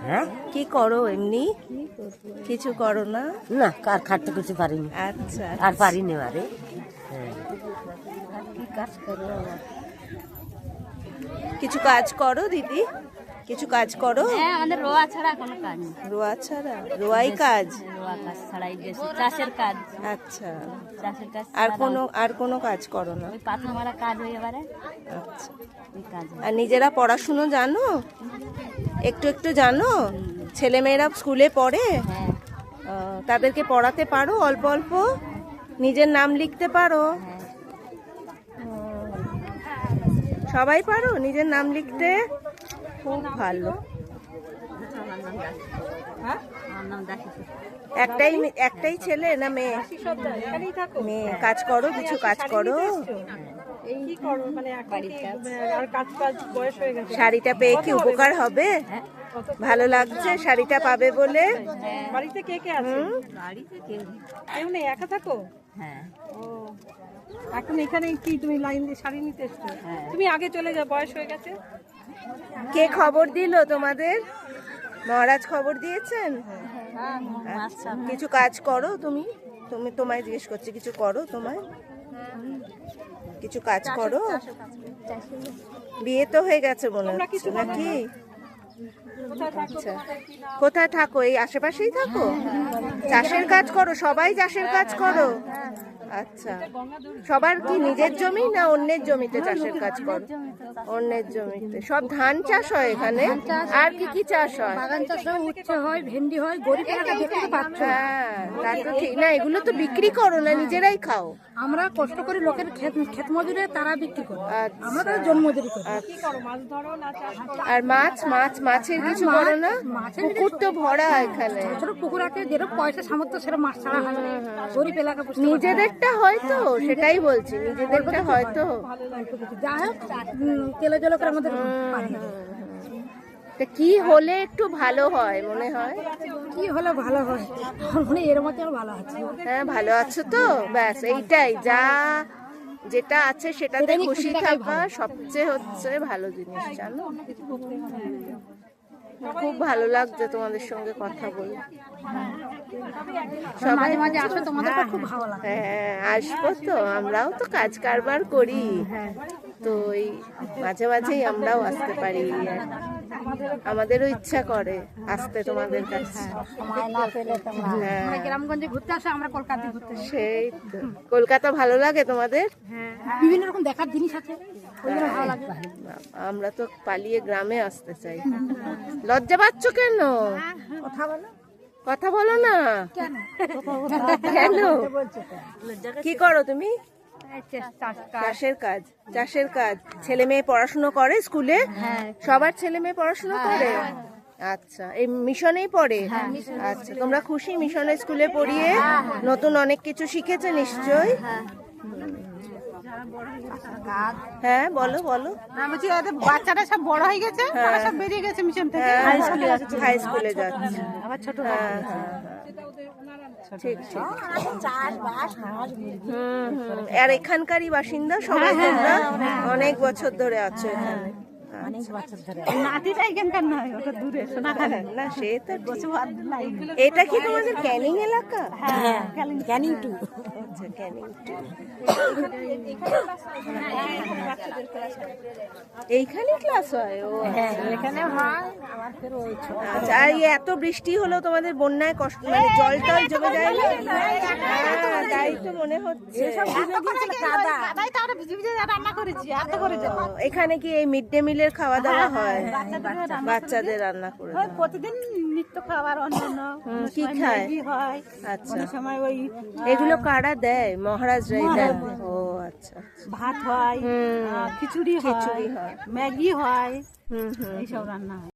হ্যাঁ, কি করো এমনি? কিছু করো না? না, কার খাটতে কিছু পারিনি। আচ্ছা, আর পারিনি আরে। হ্যাঁ, কি কাজ করো? কিছু কাজ করো দিদি, কিছু কাজ করো? হ্যাঁ, আমাদের রোয়া ছাড়া কোনো কাজ নেই। রোয়া ছাড়া? রোয়াই কাজ? রোয়া কাজ ছাড়াই বেশি চাষের কাজ। আচ্ছা, চাষের কাজ আর কোনো কাজ করো না? ওই পাথর মারা কাজ হয়ে এবারে আচ্ছা, ওই কাজ হয়। আর নিজেরা পড়াশুনো জানো? একটু একটু জানো? ছেলেমেয়েরা স্কুলে পড়ে? হ্যাঁ, তাদেরকে পড়াতে পারো অল্প অল্প? নিজের নাম লিখতে পারো? হ্যাঁ। সবাই পারো নিজের নাম লিখতে? খুব ভালো। আমার নাম দাসী। একটাই ছেলে না মেয়ে? মেয়ে। কাজ করো, কিছু কাজ করো? শাড়িটা পেয়ে কি উপকার হবে? ভালো লাগছে শাড়িটা পাবে বলে? বাড়িতে কে কে আছে? বাড়িতে কেউ নেই। কেউ নেই, একা থাকো? হ্যাঁ, ও, এখন এখানে কি তুমি লাইন দিয়ে শাড়ি নিতে এসছো? তুমি আগে চলে যাও, বয়স হয়ে গেছে। কে খবর দিল তোমাদের? মহারাজ খবর দিয়েছেন? আচ্ছা, কিছু কাজ করো তুমি? তোমায় জিজ্ঞেস করছি, কিছু করো? তোমায় কিছু কাজ করো? বিয়ে তো হয়ে গেছে মনে হচ্ছে নাকি? আচ্ছা, কোথায় থাকো? এই আশেপাশেই থাকো? চাষের কাজ করো? সবাই চাষের কাজ করো? আচ্ছা, সবার কি নিজের জমি না অন্যের জমিতে চাষের কাজ করো? অন্যের জমিতে। সব ধান চাষ হয় এখানে? আর কি কি চাষ হয়? বাগান চাষ হয়, উচ্ছে হয়, ভেন্ডি হয়, গরিব এলাকা দেখতে তো পাচ্ছ। হ্যাঁ, তা তো ঠিক না। এগুলো তো বিক্রি করো না, নিজেরাই খাও? আমরা কষ্ট করে লোকের ক্ষেত মজুরে তারা বিক্রি করে, আচ্ছা, আমরা তাদের জন্ম মজুরি করি। কি করো, মাছ ধরো না চাষ করো? আর মাছের কিছু করো না? পুকুর তো ভরা এখানে। ছোট পুকুর আছে, যেরকম পয়সা সামর্থ্য সেরকম মাছ ছাড়া হয় না। গরিব এলাকা বুঝতে পারছো। নিজেদেরটা হয়তো, সেটাই বলছি, নিজেদেরটা হয়তো। যা হোক তেলে জলে করে আমাদের পারি। তা কি হলে একটু ভালো হয় মনে হয়? কি হলে ভালো হয়? আমার মনে হয় এর মধ্যে আরো ভালো আছে। হ্যাঁ, ভালো আছো তো? ব্যাস এইটাই, যেটা আছে সেটাতে খুশি থাকা সবচেয়ে হচ্ছে ভালো জিনিস, জানো? খুব ভালো লাগছে তোমাদের সঙ্গে কথা বলে। সবাই মাঝে আসো, তোমাদের খুব ভালো লাগে। হ্যাঁ, আসবো তো। আমরাও তো কাজ কারবার করি, তো এই মাঝে মাঝেই আমরাও আসতে পারি। আমাদেরও ইচ্ছা করে আসতে তোমাদের কাছে। আমরা গ্রামগঞ্জে ঘুরতে আসে, আমরা কলকাতায় ঘুরতে আসি। সেই তো। কলকাতা ভালো লাগে তোমাদের? বিভিন্ন রকম দেখার জিনিস আছে, ওইগুলো ভালো লাগে। আমরা তো পালিয়ে গ্রামে আসতে চাই। লজ্জা পাচ্ছ কেন? কথা বলো না কেন? কি করো তুমি? চাষের কাজ। ছেলে মেয়ে পড়াশুনো করে স্কুলে? সবার ছেলে মেয়ে পড়াশুনো করে? আচ্ছা, এই মিশনেই পড়ে? আচ্ছা, তোমরা খুশি মিশনে স্কুলে পড়িয়ে? নতুন অনেক কিছু শিখেছে নিশ্চয়ই। হ্যাঁ, বলো বলো। বলছি বাচ্চারা সব বড় হয়ে গেছে, ওরা সব বেরিয়ে গেছে মিশন থেকে। হাই স্কুলে যাচ্ছে। আবার ছোট ঠিক ঠিক। আর এখানকারই বাসিন্দা সবাই? তোমরা অনেক বছর ধরে আছো এখানে? নাতিটা এখানকার নয়, ওটা দূরে সোনাখালী। না, সে তো এটা কি তোমাদের ক্যানিং এলাকা? হ্যাঁ, ক্যানিং টু। আচ্ছা, ক্যানিং টু। এইখানে ক্লাস হয়? ও এখানে হয়। আচ্ছা, আর এত বৃষ্টি হলো তোমাদের বন্যায় কষ্ট, মানে জল টল জমে যায় না? হ্যাঁ, তাই তো মনে হচ্ছে। রান্না করেছি, এত করে ও, এখানে কি এই মিড ডে মিলের খাওয়া দাওয়া হয়? বাচ্চাদের রান্না করে দাও? প্রতিদিন নিত্য খাবার অন্যান্য কি খায়? হয়, আচ্ছা, সময় ওই এগুলো কারা দেয়? মহারাজরাই দেয়? ও আচ্ছা, ভাত হয়, খিচুড়ি খিচুড়ি হয়। ম্যাগি হয়, হুম হুম। এইসব রান্না হয়।